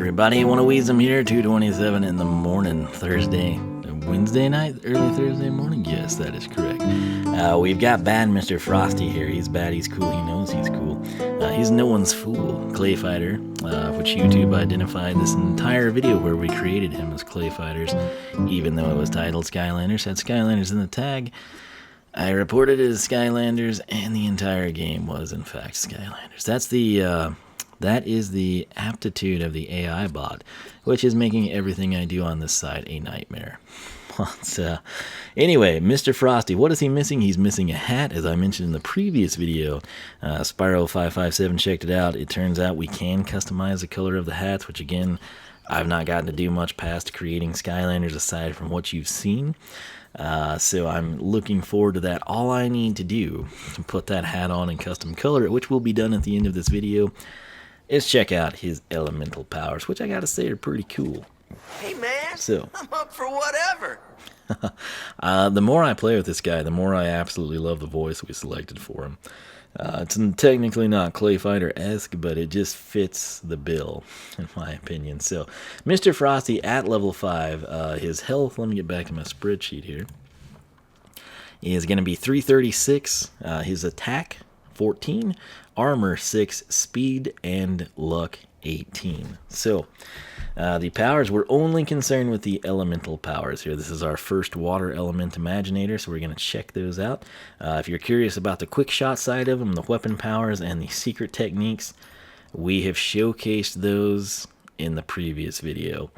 everybody, want to Wiisdom here, 2:27 in the morning, Thursday, Wednesday night, early Thursday morning? Yes, that is correct. We've got bad Mr. Frosty here. He's bad, he's cool, he knows he's cool. He's no one's fool. Clay Fighter, which YouTube identified this entire video where we created him as Clay Fighters, even though it was titled Skylanders, had Skylanders in the tag. I reported it as Skylanders, and the entire game was, in fact, Skylanders. That is the aptitude of the AI bot, which is making everything I do on this side a nightmare. But, anyway, Mr. Frosty, what is he missing? He's missing a hat, as I mentioned in the previous video. Spyro557 checked it out. It turns out we can customize the color of the hats, which, again, I've not gotten to do much past creating Skylanders aside from what you've seen. So I'm looking forward to that. All I need to do to put that hat on and custom color it, which will be done at the end of this video, is check out his elemental powers, which I gotta say are pretty cool. Hey man, so I'm up for whatever. The more I play with this guy, the more I absolutely love the voice we selected for him. It's technically not Clay Fighter-esque, but it just fits the bill, in my opinion. So, Mr. Frosty at level 5, his health, let me get back to my spreadsheet here, is going to be 336, his attack 14, armor 6, speed and luck 18. So, the powers, we're only concerned with the elemental powers here. This is our first Water Element Imaginator, so we're going to check those out. If you're curious about the quick shot side of them, the weapon powers, and the secret techniques, we have showcased those in the previous video.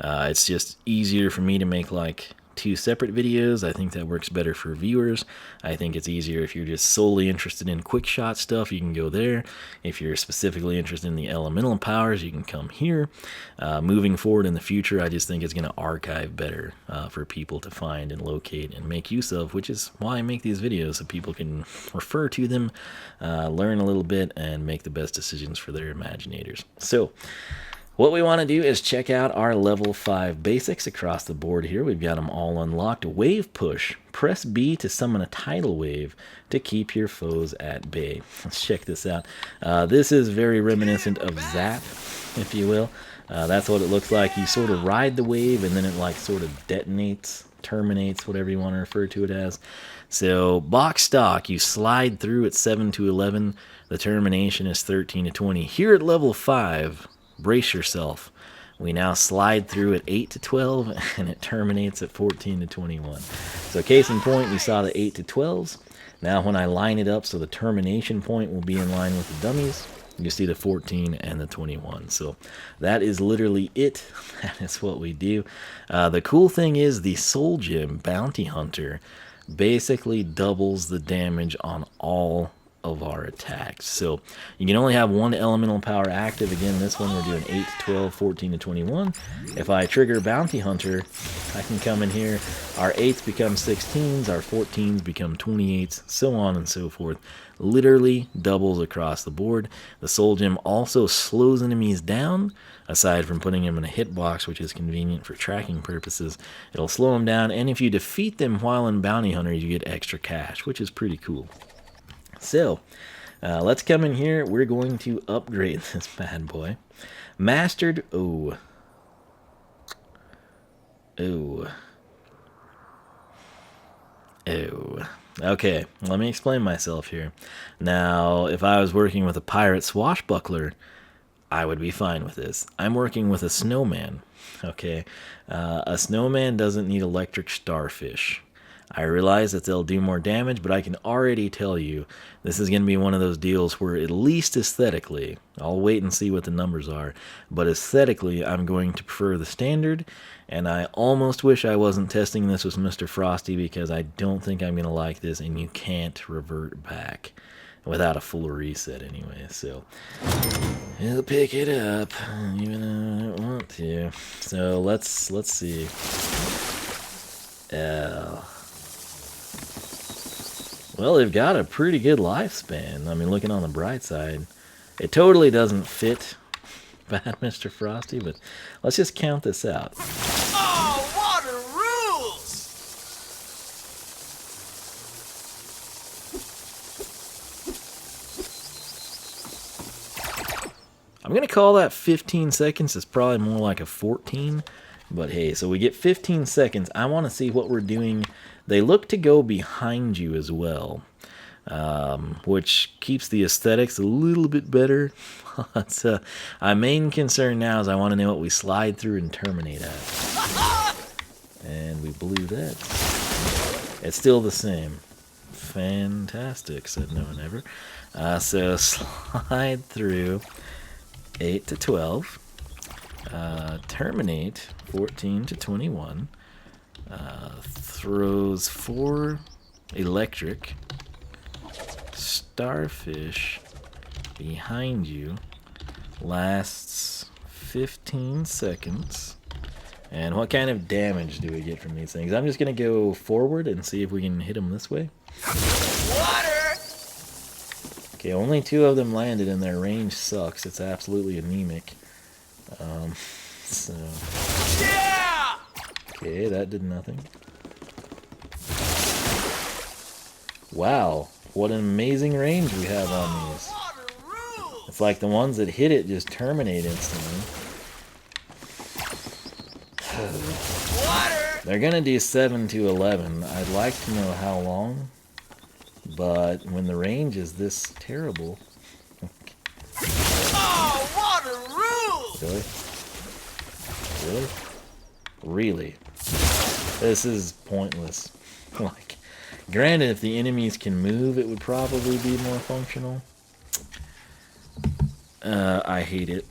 It's just easier for me to make like 2 separate videos. I think that works better for viewers. I think it's easier if you're just solely interested in quick shot stuff, you can go there. If you're specifically interested in the elemental powers, you can come here. Moving forward in the future, I just think it's going to archive better for people to find and locate and make use of, which is why I make these videos, so people can refer to them, learn a little bit, and make the best decisions for their Imaginators. So, what we want to do is check out our level 5 basics across the board here. We've got them all unlocked. Wave push. Press B to summon a tidal wave to keep your foes at bay. Let's check this out. This is very reminiscent of Zap, if you will. That's what it looks like. You sort of ride the wave and then it like sort of detonates, terminates, whatever you want to refer to it as. So box stock, you slide through at 7 to 11. The termination is 13 to 20. Here at level 5, brace yourself. We now slide through at 8 to 12, and it terminates at 14 to 21. So case in point, we saw the 8 to 12s. Now when I line it up so the termination point will be in line with the dummies, you see the 14 and the 21. So that is literally it. That is what we do. The cool thing is the Soul Gem Bounty Hunter basically doubles the damage on all of our attacks. So you can only have one elemental power active. Again, this one we're doing 8 to 12, 14 to 21. If I trigger Bounty Hunter, I can come in here. Our 8s become 16s, our 14s become 28s, so on and so forth. Literally doubles across the board. The Soul Gem also slows enemies down, aside from putting them in a hitbox, which is convenient for tracking purposes. It'll slow them down, and if you defeat them while in Bounty Hunter, you get extra cash, which is pretty cool. So, let's come in here. We're going to upgrade this bad boy. Mastered. Oh. Okay, let me explain myself here. Now, if I was working with a pirate swashbuckler, I would be fine with this. I'm working with a snowman. Okay, a snowman doesn't need electric starfish. I realize that they'll do more damage, but I can already tell you this is going to be one of those deals where, at least aesthetically, I'll wait and see what the numbers are, but aesthetically I'm going to prefer the standard, and I almost wish I wasn't testing this with Mr. Frosty, because I don't think I'm going to like this, and you can't revert back without a full reset anyway. So we'll pick it up, even though I don't want to. So let's see. Well, they've got a pretty good lifespan. I mean, looking on the bright side, it totally doesn't fit bad Mr. Frosty, but let's just count this out. Oh, water rules! I'm going to call that 15 seconds. It's probably more like a 14. But hey, so we get 15 seconds. I want to see what we're doing. They look to go behind you as well, which keeps the aesthetics a little bit better. But, my main concern now is I want to know what we slide through and terminate at. And we blew that. It's still the same. Fantastic, said no one ever. So slide through 8 to 12. Terminate 14 to 21. Throws 4 electric. Starfish behind you. Lasts 15 seconds. And what kind of damage do we get from these things? I'm just going to go forward and see if we can hit them this way. Water! Okay, only 2 of them landed and their range sucks. It's absolutely anemic. So... Yeah! Okay, that did nothing. Wow, what an amazing range we have on these. Water rules! It's like the ones that hit it just terminate instantly. Water! They're gonna do 7 to 11. I'd like to know how long, but when the range is this terrible... Oh, water rules! Really? Really? Really? This is pointless. Like, granted, if the enemies can move, it would probably be more functional. I hate it.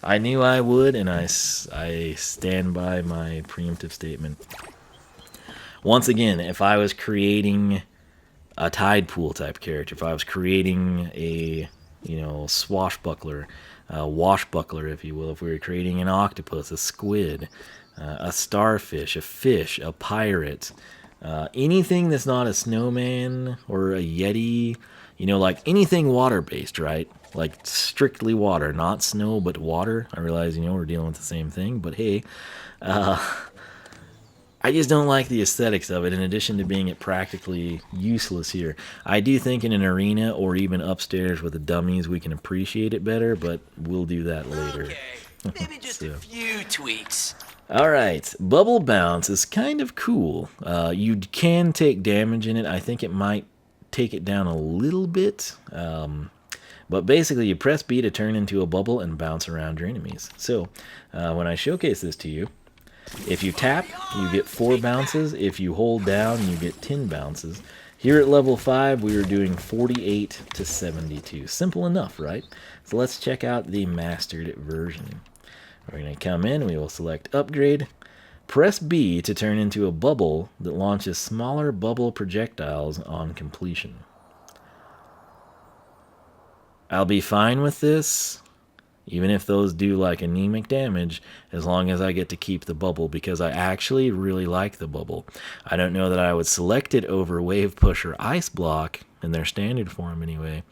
I knew I would, and I stand by my preemptive statement. Once again, if I was creating a tide pool type character, if I was creating a, swashbuckler, washbuckler, if you will, if we were creating an octopus, a squid, a starfish, a fish, a pirate, anything that's not a snowman or a yeti, like anything water-based, right? Like strictly water, not snow, but water. I realize, we're dealing with the same thing, but hey, I just don't like the aesthetics of it, in addition to being it practically useless here. I do think in an arena or even upstairs with the dummies we can appreciate it better, but we'll do that later. Okay, maybe just a few tweaks. Alright, Bubble Bounce is kind of cool. You can take damage in it. I think it might take it down a little bit. But basically, you press B to turn into a bubble and bounce around your enemies. So, when I showcase this to you, if you tap, you get 4 bounces. If you hold down, you get 10 bounces. Here at level 5, we were doing 48 to 72. Simple enough, right? So let's check out the mastered version. We're going to come in, we will select Upgrade. Press B to turn into a bubble that launches smaller bubble projectiles on completion. I'll be fine with this, even if those do like anemic damage, as long as I get to keep the bubble, because I actually really like the bubble. I don't know that I would select it over Wave Push or Ice Block in their standard form anyway,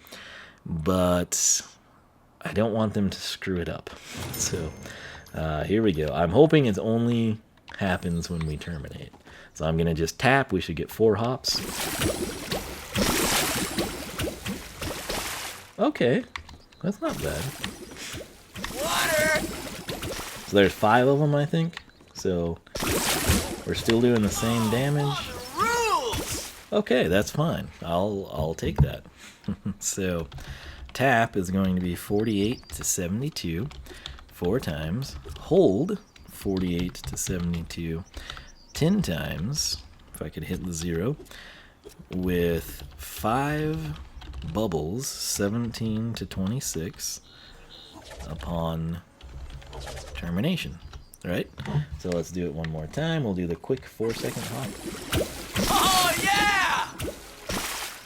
but I don't want them to screw it up. So here we go. I'm hoping it only happens when we terminate. So I'm going to just tap. We should get 4 hops. Okay, that's not bad. Water! So there's 5 of them, I think. So we're still doing the same damage. Rules! Okay, that's fine. I'll take that. So tap is going to be 48 to 72 4 times. Hold 48 to 72 10 times. If I could hit the 0 with 5 bubbles, 17 to 26 upon termination. Right? So let's do it one more time. We'll do the quick 4-second hop. Oh, yeah!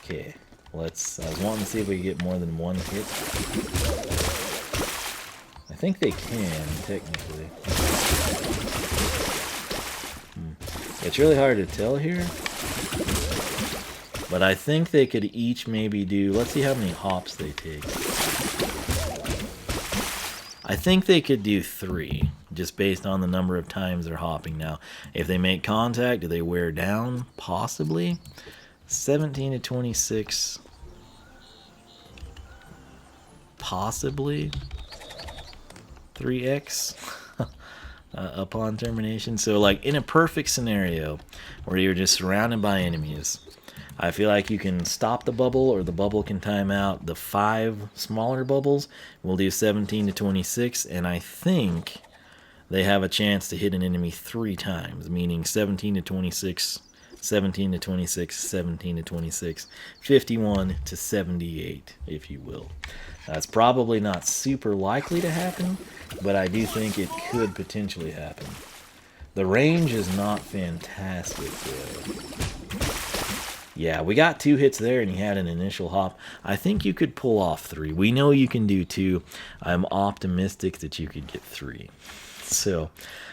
Okay, I was wanting to see if we could get more than 1 hit. I think they can, technically. It's really hard to tell here. But I think they could each maybe do... Let's see how many hops they take. I think they could do 3, just based on the number of times they're hopping. Now, if they make contact, do they wear down? Possibly. 17 to 26. possibly 3x upon termination. So like in a perfect scenario where you're just surrounded by enemies, I feel like you can stop the bubble or the bubble can time out. The 5 smaller bubbles will do 17 to 26, and I think they have a chance to hit an enemy 3 times, meaning 17 to 26, 17 to 26, 17 to 26, 51 to 78, if you will. That's probably not super likely to happen, but I do think it could potentially happen. The range is not fantastic though. Yeah, we got 2 hits there and he had an initial hop. I think you could pull off 3. We know you can do 2. I'm optimistic that you could get 3. So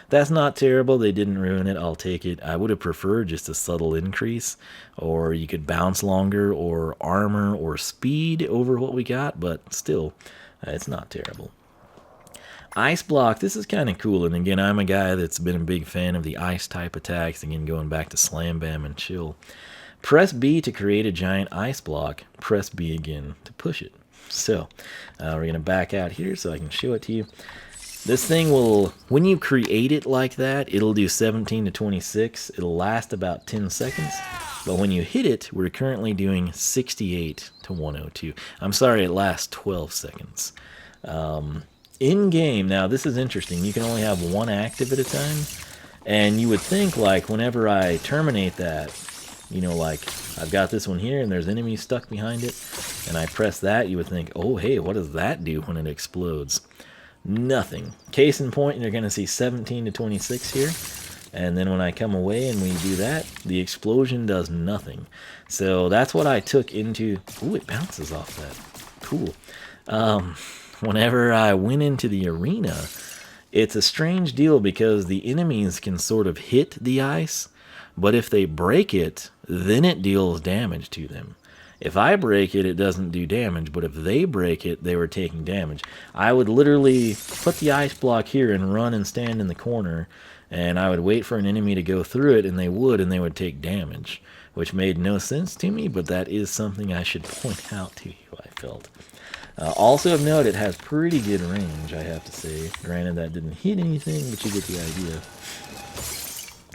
that's not terrible. They didn't ruin it. I'll take it. I would have preferred just a subtle increase, or you could bounce longer, or armor or speed over what we got, but still, it's not terrible. Ice block, this is kind of cool, and again, I'm a guy that's been a big fan of the ice type attacks, again going back to Slam Bam and Chill. Press B to create a giant ice block, press B again to push it. So we're going to back out here so I can show it to you. This thing will, when you create it like that, it'll do 17 to 26. It'll last about 10 seconds. But when you hit it, we're currently doing 68 to 102. I'm sorry, it lasts 12 seconds. In game, now this is interesting. You can only have 1 active at a time. And you would think, like, whenever I terminate that, you know, like, I've got this one here and there's enemies stuck behind it, and I press that, you would think, oh, hey, what does that do when it explodes? Nothing. Case in point, you're going to see 17 to 26 here, and then when I come away and we do that, the explosion does nothing. So that's what I took into... Ooh, it bounces off that. Cool. Whenever I went into the arena, it's a strange deal because the enemies can sort of hit the ice, but if they break it, then it deals damage to them. If I break it, it doesn't do damage, but if they break it, they were taking damage. I would literally put the ice block here and run and stand in the corner, and I would wait for an enemy to go through it, and they would take damage, which made no sense to me, but that is something I should point out to you, I felt. Also of note, it has pretty good range, I have to say. Granted, that didn't hit anything, but you get the idea.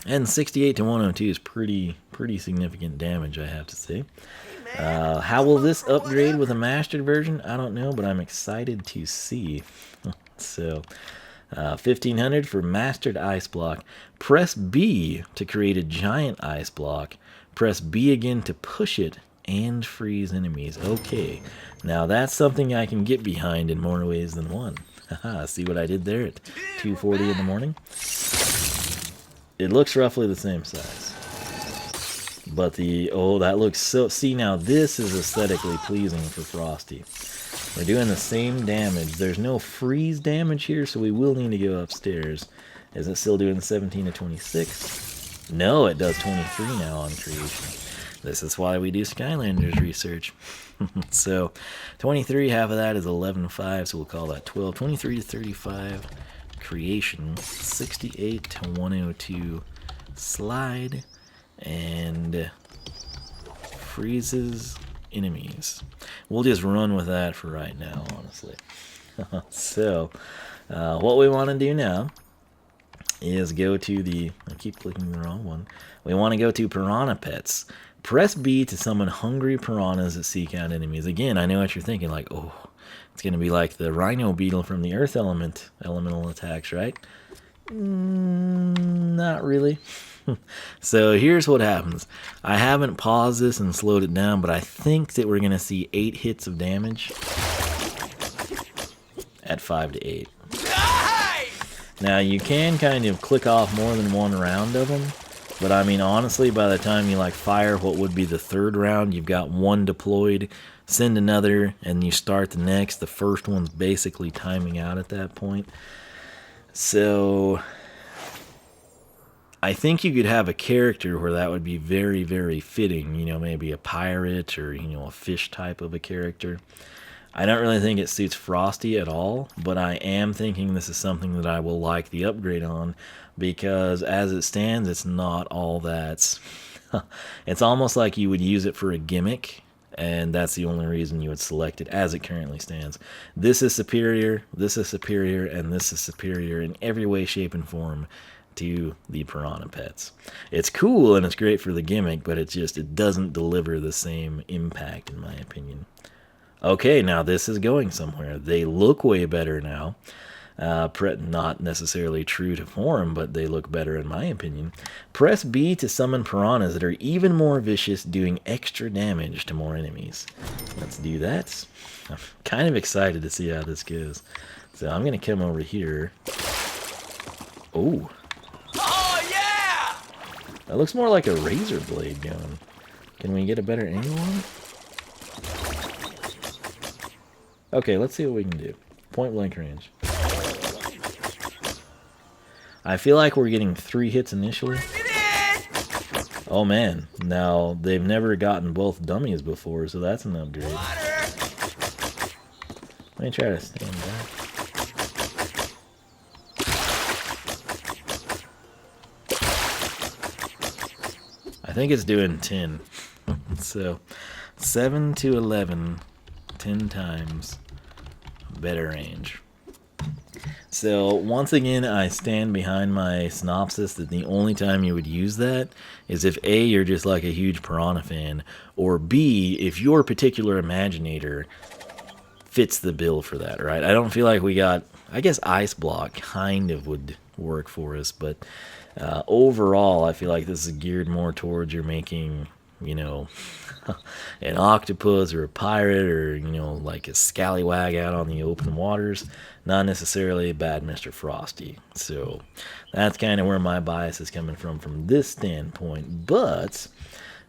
And 68 to 102 is pretty significant damage, I have to say. How will this upgrade with a mastered version? I don't know, but I'm excited to see. So, 1500 for mastered ice block. Press B to create a giant ice block. Press B again to push it and freeze enemies. Okay, now that's something I can get behind in more ways than one. Haha, see what I did there at 2:40 in the morning? It looks roughly the same size. But that looks so... See, now this is aesthetically pleasing for Frosty. We're doing the same damage. There's no freeze damage here, so we will need to go upstairs. Is it still doing 17 to 26? No, it does 23 now on creation. This is why we do Skylanders research. So, 23, half of that is 11.5, so we'll call that 12. 23 to 35, creation. 68 to 102, slide. And freezes enemies. We'll just run with that for right now, honestly. So, what we want to do now is go to the... I keep clicking the wrong one. We want to go to Piranha Pets. Press B to summon hungry piranhas that seek out enemies. Again, I know what you're thinking, like, oh, it's going to be like the Rhino Beetle from the Earth elemental attacks, right? Not really. So here's what happens. I haven't paused this and slowed it down, but I think that we're going to see 8 hits of damage at 5 to 8. Now you can kind of click off more than one round of them, but I mean honestly, by the time you like fire what would be the 3rd round, you've got one deployed, send another, and you start the next. The first one's basically timing out at that point. So I think you could have a character where that would be very, very fitting, you know, maybe a pirate or, you know, a fish type of a character. I don't really think it suits Frosty at all, but I am thinking this is something that I will like the upgrade on, because as it stands, it's not all that. It's almost like you would use it for a gimmick, and that's the only reason you would select it as it currently stands. This is superior, and this is superior in every way, shape, and form to the piranha pets. It's cool and it's great for the gimmick, but it doesn't deliver the same impact in my opinion. Okay, now this is going somewhere. They look way better now. Not necessarily true to form, but they look better in my opinion. Press B to summon piranhas that are even more vicious, doing extra damage to more enemies. Let's do that. I'm kind of excited to see how this goes. So I'm going to come over here. Oh. Oh, yeah! That looks more like a razor blade gun. Can we get a better angle on it? Okay, let's see what we can do. Point blank range. I feel like we're getting 3 hits initially. Oh man, now they've never gotten both dummies before, so that's an upgrade. Let me try to stand back. I think it's doing 10. So 7 to 11, 10 times better range. So once again, I stand behind my synopsis that the only time you would use that is if A, you're just like a huge piranha fan, or B, if your particular Imaginator fits the bill for that, right? I don't feel like we got, I guess Ice Block kind of would work for us, but overall, I feel like this is geared more towards you're making, you know, an octopus or a pirate or, you know, like a scallywag out on the open waters. Not necessarily a bad Mr. Frosty. So that's kind of where my bias is coming from this standpoint. But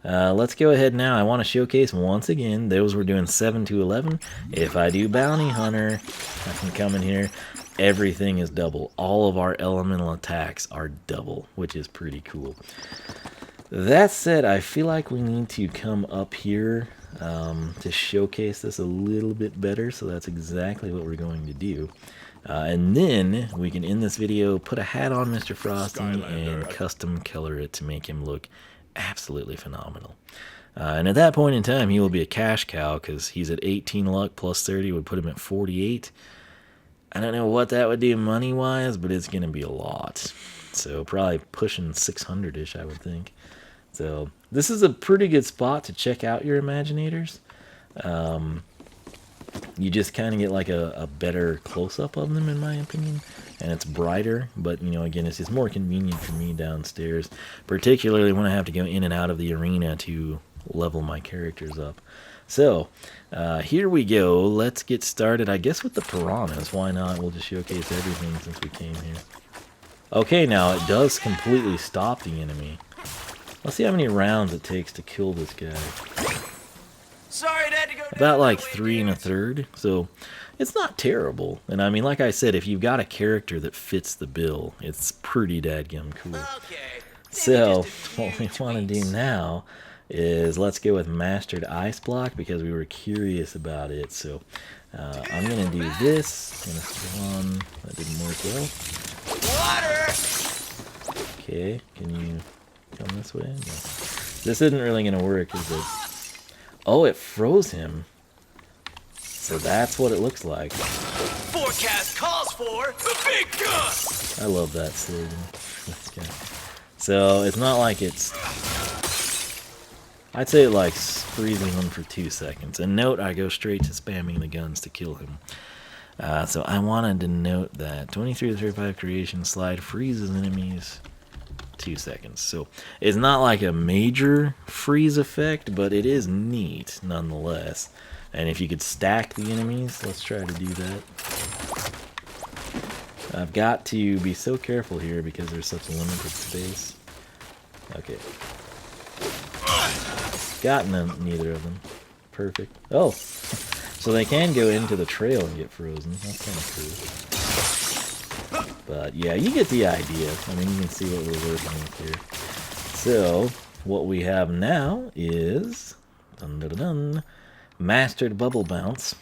let's go ahead now. I want to showcase once again. Those were doing 7 to 11. If I do Bounty Hunter, I can come in here. Everything is double. All of our elemental attacks are double, which is pretty cool. That said, I feel like we need to come up here to showcase this a little bit better, so that's exactly what we're going to do. And then we can end this video, put a hat on Mr. Frosty, and custom color it to make him look absolutely phenomenal. And at that point in time, he will be a cash cow, because he's at 18 luck, plus 30 would put him at 48. I don't know what that would do money-wise, but it's going to be a lot. So probably pushing 600-ish, I would think. So this is a pretty good spot to check out your Imaginators. You just kind of get like a better close-up of them, in my opinion. And it's brighter, but, you know, again, it's just more convenient for me downstairs. Particularly when I have to go in and out of the arena to level my characters up. So, here we go. Let's get started, I guess, with the piranhas. Why not? We'll just showcase everything since we came here. Okay, now it does completely stop the enemy. Let's see how many rounds it takes to kill this guy. Sorry, Dad, to go About like 3 1/3, so it's not terrible. And I mean, like I said, if you've got a character that fits the bill, it's pretty dadgum cool. Okay. So, what we want to do now is let's go with Mastered Ice Block because we were curious about it. So, I'm going to do this. I'm going to spawn. That didn't work well. Water! Okay, can you come this way? No. This isn't really going to work, is it? Oh, it froze him. So that's what it looks like. Forecast calls for the big gun! I love that slogan. So it's not like it's... I'd say it likes freezing him for 2 seconds. And note, I go straight to spamming the guns to kill him. So I wanted to note that 23 to 35 creation slide freezes enemies 2 seconds. So it's not like a major freeze effect, but it is neat nonetheless. And if you could stack the enemies, let's try to do that. I've got to be so careful here because there's such limited space. Okay. Got neither of them. Perfect. Oh! So they can go into the trail and get frozen. That's kind of cool. But yeah, you get the idea. I mean, you can see what we're working with here. So, what we have now is... Dun, dun, dun, dun, Mastered Bubble Bounce.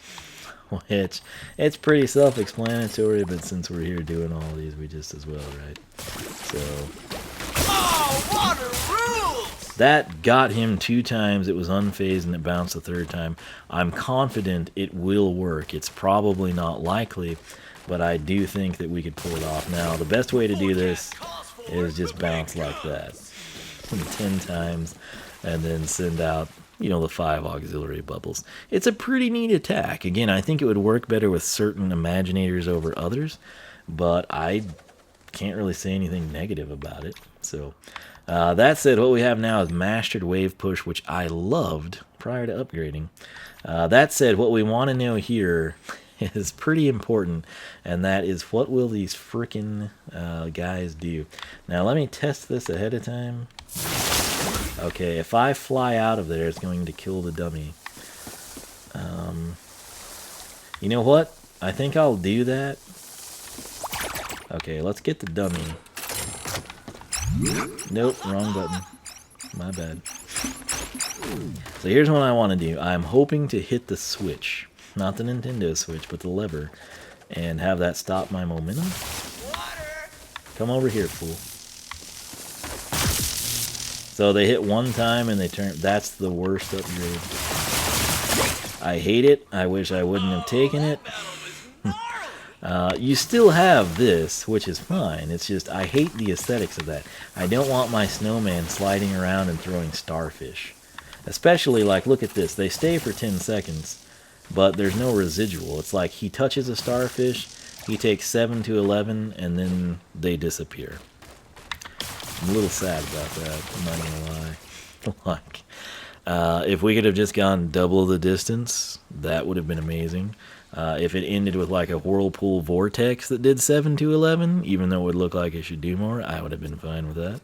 Which, it's pretty self-explanatory, but since we're here doing all these, we just as well, right? So... Oh, water rules! That got him 2 times. It was unfazed and it bounced the 3rd time. I'm confident it will work. It's probably not likely, but I do think that we could pull it off. Now, the best way to do this is just bounce like that 10 times and then send out, you know, the 5 auxiliary bubbles. It's a pretty neat attack. Again, I think it would work better with certain Imaginators over others, but I can't really say anything negative about it. So that said, what we have now is Mastered Wave Push, which I loved prior to upgrading. That said, what we want to know here is pretty important, and that is, what will these frickin' guys do? Now, let me test this ahead of time. Okay, if I fly out of there, it's going to kill the dummy. You know what? I think I'll do that. Okay, let's get the dummy. Nope, wrong button. My bad. So here's what I want to do. I'm hoping to hit the switch. Not the Nintendo Switch, but the lever. And have that stop my momentum. Come over here, fool. So they hit 1 time and they turn. That's the worst upgrade. I hate it. I wish I wouldn't have taken it. You still have this, which is fine. It's just, I hate the aesthetics of that. I don't want my snowman sliding around and throwing starfish. Especially, like, look at this. They stay for 10 seconds, but there's no residual. It's like he touches a starfish, he takes 7 to 11, and then they disappear. I'm a little sad about that, I'm not gonna lie. Like, if we could have just gone double the distance, that would have been amazing. If it ended with like a whirlpool vortex that did 7 to 11, even though it would look like it should do more, I would have been fine with that.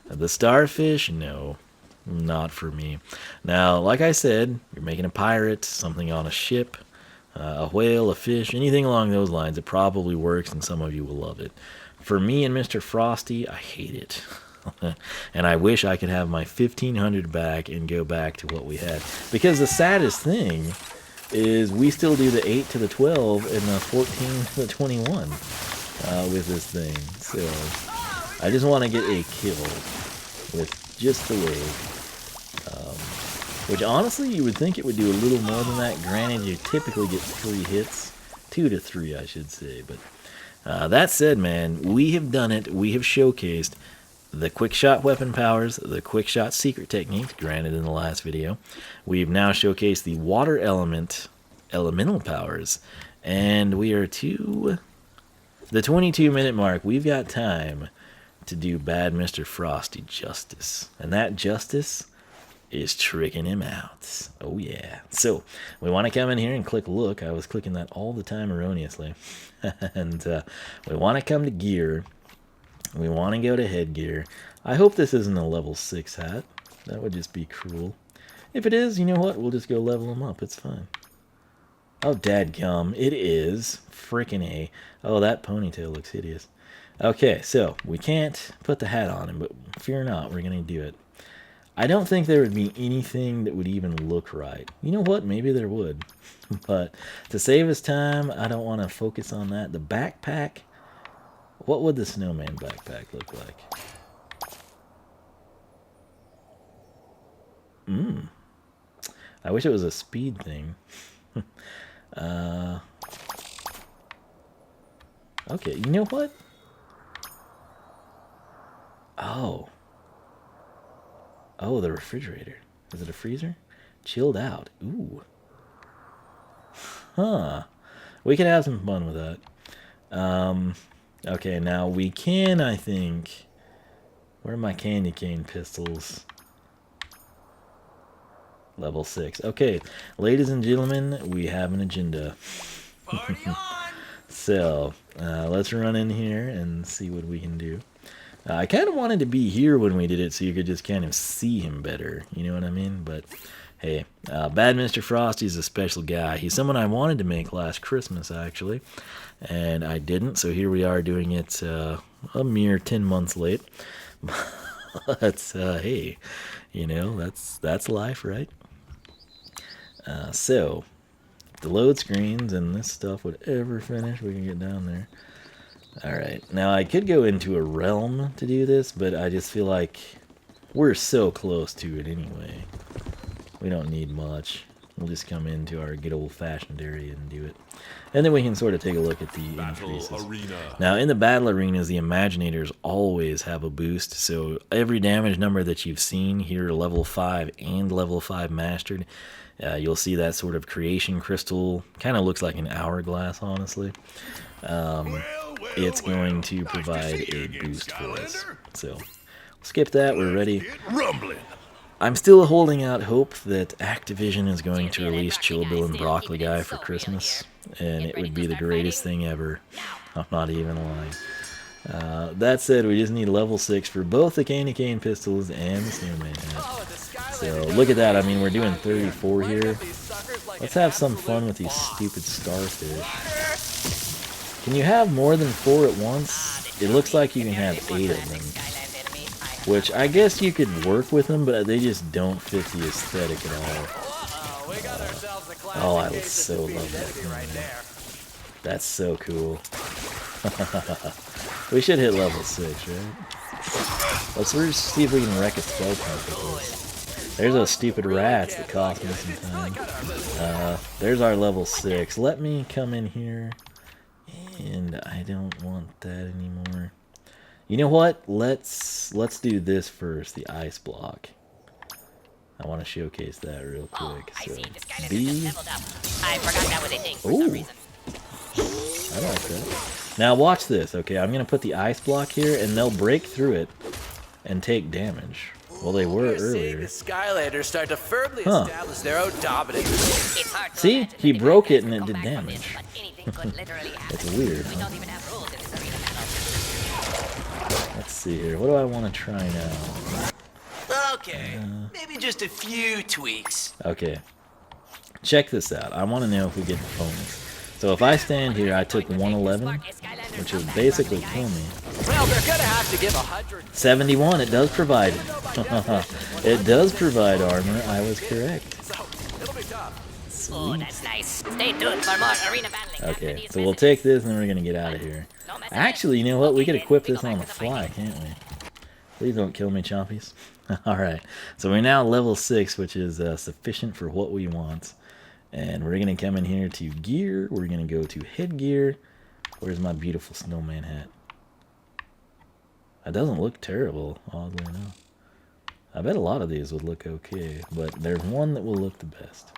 The starfish, no, not for me. Now, like I said, you're making a pirate, something on a ship, a whale, a fish, anything along those lines, it probably works and some of you will love it. For me and Mr. Frosty, I hate it. And I wish I could have my 1500 back and go back to what we had. Because the saddest thing is we still do the 8 to the 12 and the 14 to the 21 with this thing. So I just want to get a kill with just the wave. Which honestly you would think it would do a little more than that. Granted, you typically get 3 hits. 2 to 3 I should say. But that said, man, we have done it. We have showcased the quick shot weapon powers, the quick shot secret technique, granted in the last video. We've now showcased the water element elemental powers, and we are to the 22-minute mark. We've got time to do bad Mr. Frosty justice, and that justice is tricking him out. Oh yeah. So we want to come in here and click look. I was clicking that all the time erroneously. And we want to come to gear. We want to go to headgear. I hope this isn't a level 6 hat. That would just be cruel. If it is, you know what? We'll just go level them up. It's fine. Oh, dadgum. It is. Frickin' A. Oh, that ponytail looks hideous. Okay, so we can't put the hat on him, but fear not, we're going to do it. I don't think there would be anything that would even look right. You know what? Maybe there would. But to save us time, I don't want to focus on that. The backpack... What would the snowman backpack look like? I wish it was a speed thing. Okay, you know what? Oh. Oh, the refrigerator. Is it a freezer? Chilled out. Ooh. Huh. We could have some fun with that. Okay, now we can, I think... Where are my candy cane pistols? Level 6. Okay, ladies and gentlemen, we have an agenda. Party on! So, let's run in here and see what we can do. I kind of wanted to be here when we did it so you could just kind of see him better. You know what I mean? But, hey, Bad Mr. Frosty's a special guy. He's someone I wanted to make last Christmas, actually. And I didn't, so here we are doing it a mere 10 months late. But, hey, you know, that's life, right? So, if the load screens and this stuff would ever finish, we can get down there. Alright, now I could go into a realm to do this, but I just feel like We're so close to it anyway. We don't need much. We'll just come into our good old-fashioned area and do it. And then we can sort of take a look at the increases. Now, in the battle arenas, the Imaginators always have a boost. So every damage number that you've seen here, level 5 and level 5 mastered, you'll see that sort of creation crystal. Kind of looks like an hourglass, honestly. It's going to provide a boost for us. So skip that. We're ready. I'm still holding out hope that Activision is going to release Chillbill and Broccoli Guy for Christmas, and it would be the greatest thing ever. I'm not even lying. That said, we just need level 6 for both the Candy Cane pistols and the Snowman hat. So look at that. I mean, we're doing 34 here. Let's have some fun with these stupid starfish. Can you have more than 4 at once? It looks like you can have 8 of them. Which, I guess you could work with them, but they just don't fit the aesthetic at all. Oh, I would so love that thing. That's so cool. We should hit level 6, right? Let's see if we can wreck a spell pump with this. There's those stupid rats that cost me some time. There's our level 6. Let me come in here. And I don't want that anymore. You know what? Let's do this first, the ice block. I want to showcase that real quick. So B. I forgot that was a thing for Ooh, some reason. I like that. Now watch this. Okay, I'm gonna put the ice block here, and they'll break through it and take damage. Well, they were earlier. The Skylanders start to firmly establish their own dominance. It's hard to See, imagine he that broke it anyone and it can did come back from damage. this, but anything could literally happen. That's weird. We Huh? don't even have rules in this arena battle. Let's see here. What do I want to try now? Okay, maybe just a few tweaks. Okay. Check this out. I want to know if we get the bonus. So if I stand here, I took 111, which is basically kill me. Well, they're gonna have to give 100. 71, it does provide. It does provide armor. I was correct. So, it'll be tough. Oh, that's nice. Stay tuned for more arena battling. after Okay, these so we'll messages. take this and then we're going to get out of here. Actually, you know what? We could equip this on the fly, can't we? Please don't kill me, chompies. Alright, so we're now level 6, which is sufficient for what we want. And we're going to come in here to gear. We're going to go to headgear. Where's my beautiful snowman hat? That doesn't look terrible, oddly enough. I bet a lot of these would look okay, but there's one that will look the best.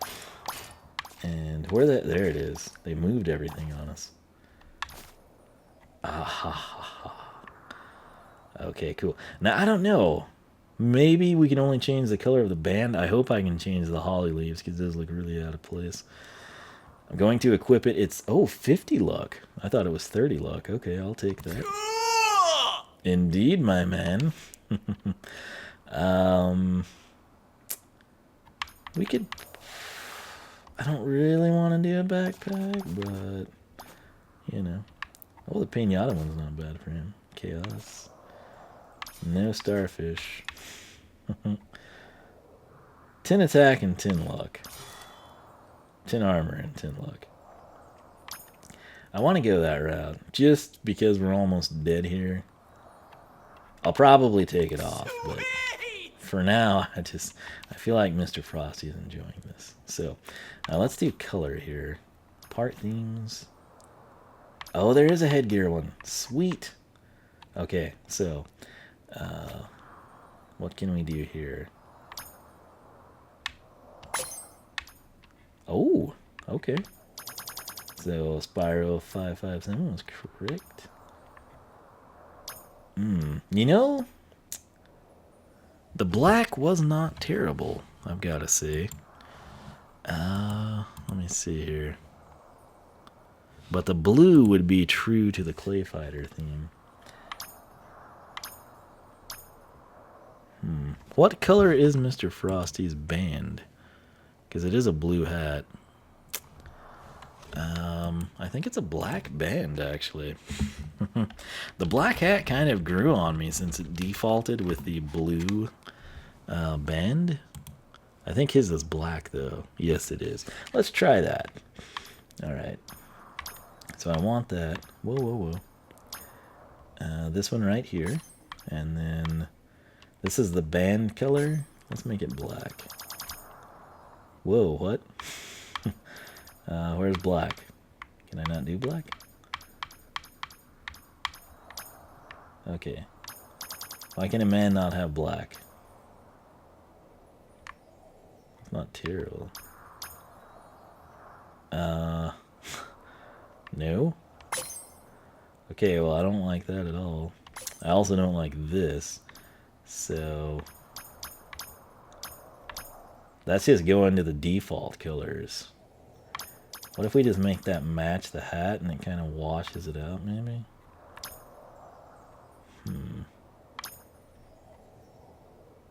And where that, there it is. They moved everything on us. Ah ha ha ha. Okay, cool. Now, I don't know. Maybe we can only change the color of the band. I hope I can change the holly leaves, because those look really out of place. I'm going to equip it. It's, 50 luck. I thought it was 30 luck. Okay, I'll take that. Indeed, my man. We could... I don't really want to do a backpack, but... You know. Oh, the pinata one's not bad for him. Chaos. No starfish. 10 attack and 10 luck. 10 armor and 10 luck. I want to go that route, just because we're almost dead here. I'll probably take it off, but for now, I feel like Mr. Frosty is enjoying this. So, let's do color here. Part themes. Oh, there is a headgear one. Sweet. Okay, so, what can we do here? Oh, okay. So, Spyro 557 was correct. You know, the black was not terrible, I've got to say. Let me see here. But the blue would be true to the Clay Fighter theme. What color is Mr. Frosty's band? Because it is a blue hat. I think it's a black band, actually. The black hat kind of grew on me since it defaulted with the blue band. I think his is black, though. Yes, it is. Let's try that. Alright. So I want that. Whoa, whoa, whoa. This one right here. And then This is the band color. Let's make it black. Whoa, what? Where's black? Can I not do black? Okay. Why can a man not have black? It's not terrible. No? Okay, well, I don't like that at all. I also don't like this. So that's just going to the default colors. What if we just make that match the hat and it kind of washes it out, maybe?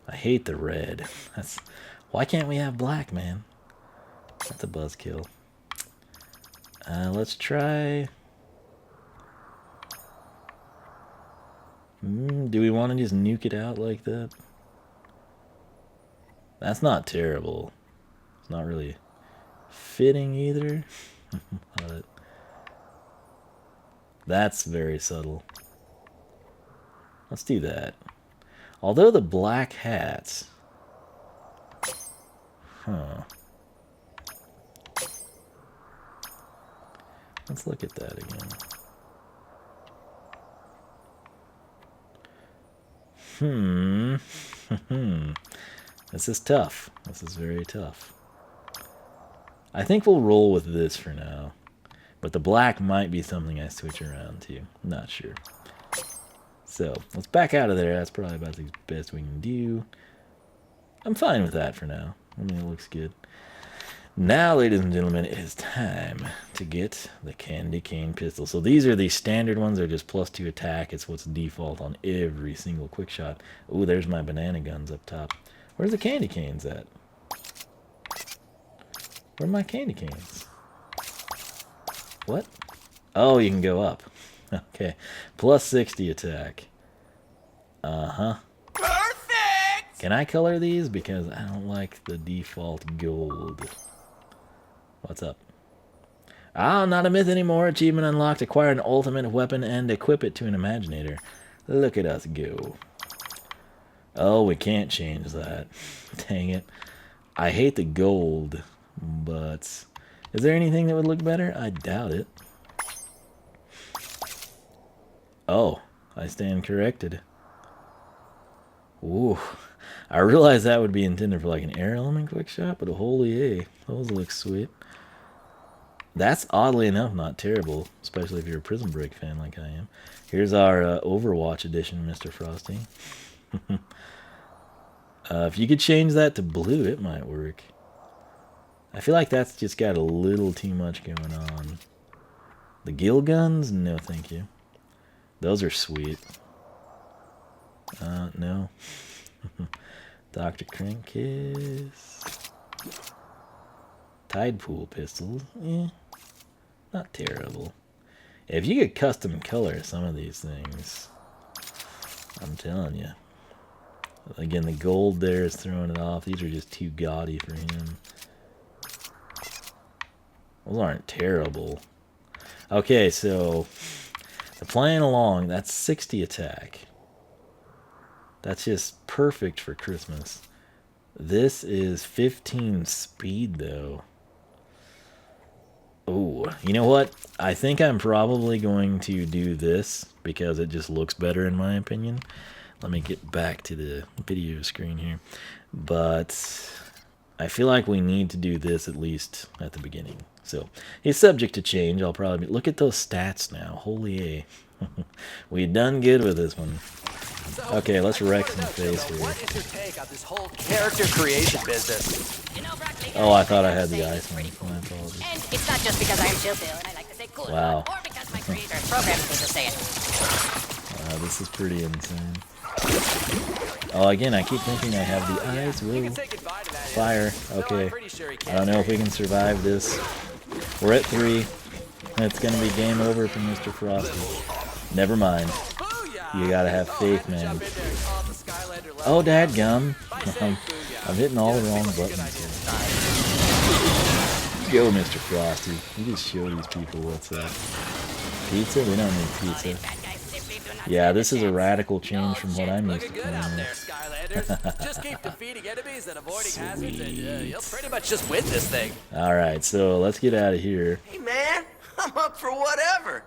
I hate the red. Why can't we have black, man? That's a buzzkill. Let's try... do we want to just nuke it out like that? That's not terrible. It's not really fitting either. But that's very subtle. Let's do that. Although the black hats... Let's look at that again. This is tough. This is very tough. I think we'll roll with this for now. But the black might be something I switch around to. Not sure. So, let's back out of there. That's probably about the best we can do. I'm fine with that for now. I mean, it looks good. Now, ladies and gentlemen, it is time to get the candy cane pistol. So these are the standard ones. They're just +2 attack. It's what's default on every single quick shot. Ooh, there's my banana guns up top. Where's the candy canes at? Where are my candy canes? What? Oh, you can go up. Okay. +60 attack. Uh-huh. Perfect! Can I color these? Because I don't like the default gold. What's up? Ah, not a myth anymore. Achievement unlocked. Acquire an ultimate weapon and equip it to an Imaginator. Look at us go. Oh, we can't change that. Dang it. I hate the gold, but... is there anything that would look better? I doubt it. Oh, I stand corrected. Ooh. I realized that would be intended for like an air element quick shot, but holy A. Those look sweet. That's oddly enough not terrible, especially if you're a Prison Break fan like I am. Here's our Overwatch edition, Mr. Frosty. If you could change that to blue, it might work. I feel like that's just got a little too much going on. The gill guns? No, thank you. Those are sweet. No. Dr. Crankkiss. Tide pool pistols. Eh. Not terrible. If you could custom color some of these things, I'm telling you. Again, the gold there is throwing it off. These are just too gaudy for him. Those aren't terrible. Okay, so playing along, that's 60 attack. That's just perfect for Christmas. This is 15 speed, though. Oh, you know what? I think I'm probably going to do this because it just looks better in my opinion. Let me get back to the video screen here. But I feel like we need to do this at least at the beginning. So he's subject to change. I'll probably look at those stats now. Holy A. We done good with this one. Okay, let's wreck some face here. What is your take on this whole character creation business? Oh, I thought I had the ice one. My apologies. And it's not just because I am chill and I like to say cool. Wow. Or because my creator programmed me to say it. This is pretty insane. Oh, again, I keep thinking I have the ice. Whoa. Fire. Okay. I don't know if we can survive this. We're at 3. It's going to be game over for Mr. Frosty. Never mind. You gotta have faith, man. Oh, dadgum. I'm hitting all the wrong buttons here. Go, Mr. Frosty. You just show these people what's up. Pizza? We don't need pizza. Yeah, this is a radical change from what I'm used to playing with. Skylanders. Just keep defeating enemies and avoiding hazards, and you'll pretty much just win this thing. All right, so let's get out of here. Hey, man, I'm up for whatever.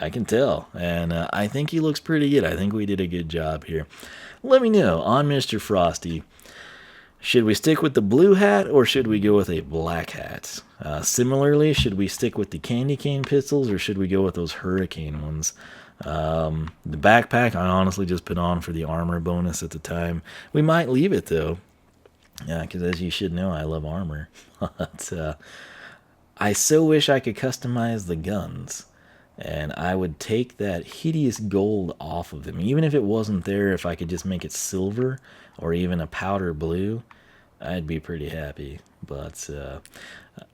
I can tell, and I think he looks pretty good. I think we did a good job here. Let me know on Mr. Frosty. Should we stick with the blue hat or should we go with a black hat? Similarly, should we stick with the candy cane pistols or should we go with those hurricane ones? The backpack, I honestly just put on for the armor bonus at the time. We might leave it though. Yeah, because as you should know, I love armor. But I so wish I could customize the guns. And I would take that hideous gold off of them. Even if it wasn't there, if I could just make it silver or even a powder blue, I'd be pretty happy. But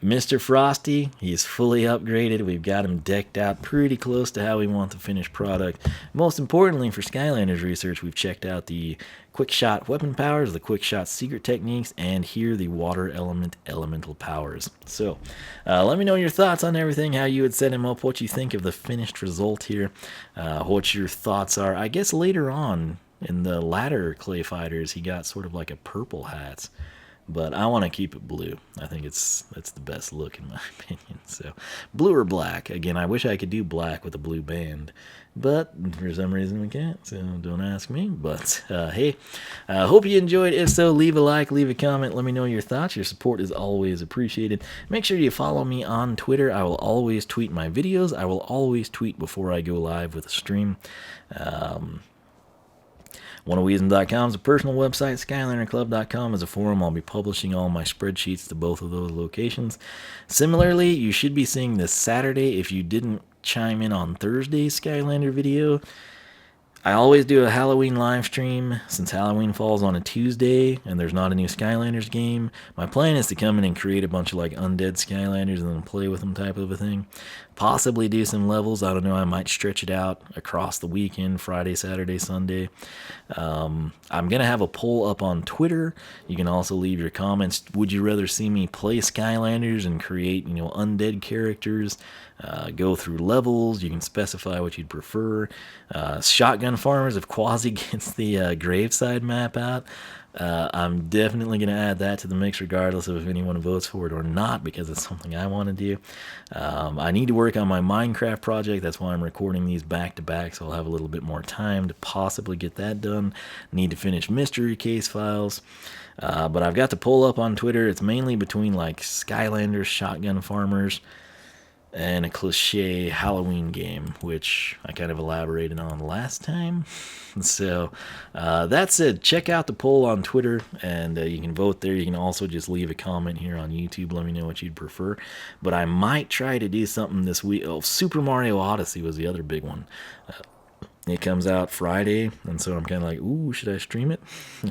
Mr. Frosty, he's fully upgraded. We've got him decked out pretty close to how we want the finished product. Most importantly, for Skylanders research, we've checked out the quick shot weapon powers, the quick shot secret techniques, and here the water element elemental powers. So let me know your thoughts on everything, how you would set him up, what you think of the finished result here, what your thoughts are. I guess later on in the latter Clay Fighters, he got sort of like a purple hat. But I want to keep it blue. I think that's the best look in my opinion. So blue or black. Again, I wish I could do black with a blue band. But for some reason we can't. So don't ask me. But hey, hope you enjoyed. If so, leave a like, leave a comment. Let me know your thoughts. Your support is always appreciated. Make sure you follow me on Twitter. I will always tweet my videos. I will always tweet before I go live with a stream. Wiisdom.com is a personal website. SkylanderClub.com is a forum. I'll be publishing all my spreadsheets to both of those locations. Similarly, you should be seeing this Saturday if you didn't chime in on Thursday's Skylander video. I always do a Halloween live stream since Halloween falls on a Tuesday and there's not a new Skylanders game. My plan is to come in and create a bunch of like undead Skylanders and then play with them type of a thing. Possibly do some levels. I don't know. I might stretch it out across the weekend, Friday, Saturday, Sunday. I'm going to have a poll up on Twitter. You can also leave your comments. Would you rather see me play Skylanders and create, undead characters? Go through levels. You can specify what you'd prefer. Shotgun Farmers, if Quasi gets the Graveside map out, I'm definitely going to add that to the mix regardless of if anyone votes for it or not, because it's something I want to do. I need to work on my Minecraft project. That's why I'm recording these back to back, so I'll have a little bit more time to possibly get that done. Need to finish Mystery Case Files. But I've got the poll up on Twitter. It's mainly between like Skylanders, Shotgun Farmers, and a cliche Halloween game, which I kind of elaborated on last time. So that's it. Check out the poll on Twitter, and you can vote there. You can also just leave a comment here on YouTube. Let me know what you'd prefer. But I might try to do something this week. Oh, Super Mario Odyssey was the other big one. It comes out Friday, and so I'm kind of like, ooh, should I stream it?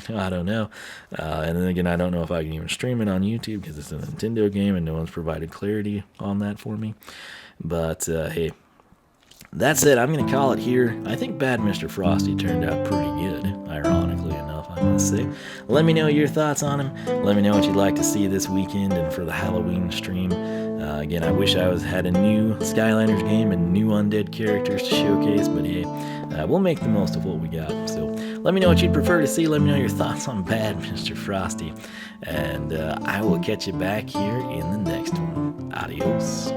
I don't know. And then again, I don't know if I can even stream it on YouTube because it's a Nintendo game and no one's provided clarity on that for me. But hey, that's it. I'm going to call it here. I think Bad Mr. Frosty turned out pretty good, ironically enough, I must say. Let me know your thoughts on him. Let me know what you'd like to see this weekend and for the Halloween stream. Again, I wish I had a new Skylanders game and new undead characters to showcase, but hey, we'll make the most of what we got. So let me know what you'd prefer to see. Let me know your thoughts on Bad Mr. Frosty. And I will catch you back here in the next one. Adios.